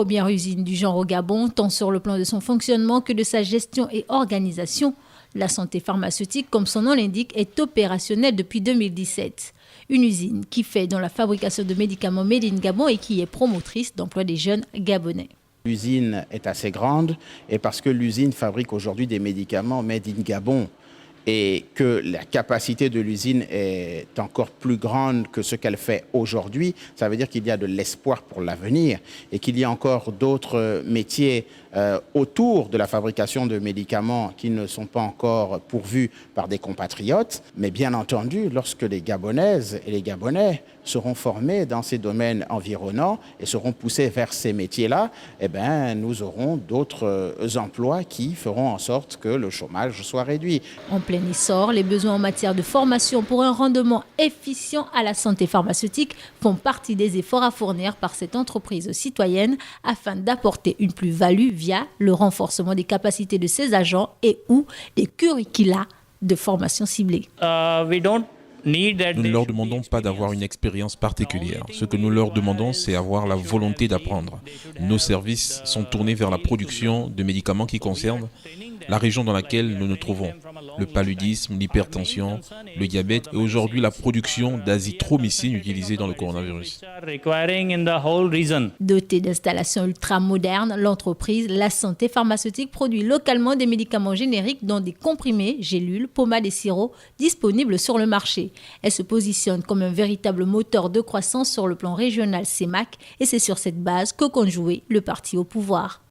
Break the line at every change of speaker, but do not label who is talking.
Première usine du genre au Gabon, tant sur le plan de son fonctionnement que de sa gestion et organisation. La santé pharmaceutique, comme son nom l'indique, est opérationnelle depuis 2017. Une usine qui fait dans la fabrication de médicaments made in Gabon et qui est promotrice d'emploi des jeunes gabonais.
L'usine est assez grande et parce que l'usine fabrique aujourd'hui des médicaments made in Gabon et que la capacité de l'usine est encore plus grande que ce qu'elle fait aujourd'hui, ça veut dire qu'il y a de l'espoir pour l'avenir et qu'il y a encore d'autres métiers autour de la fabrication de médicaments qui ne sont pas encore pourvus par des compatriotes. Mais bien entendu, lorsque les Gabonaises et les Gabonais seront formés dans ces domaines environnants et seront poussés vers ces métiers-là, eh bien, nous aurons d'autres emplois qui feront en sorte que le chômage soit réduit.
En plein essor, les besoins en matière de formation pour un rendement efficient à la santé pharmaceutique font partie des efforts à fournir par cette entreprise citoyenne afin d'apporter une plus-value via le renforcement des capacités de ses agents et ou des curricula de formation ciblée.
Nous ne leur demandons pas d'avoir une expérience particulière. Ce que nous leur demandons, c'est avoir la volonté d'apprendre. Nos services sont tournés vers la production de médicaments qui concernent la région dans laquelle nous nous trouvons. Le paludisme, l'hypertension, le diabète et aujourd'hui la production d'azithromycine utilisée dans le coronavirus.
Dotée d'installations ultramodernes, l'entreprise La Santé Pharmaceutique produit localement des médicaments génériques dont des comprimés, gélules, pommades et sirops disponibles sur le marché. Elle se positionne comme un véritable moteur de croissance sur le plan régional CEMAC et c'est sur cette base que compte jouer le parti au pouvoir.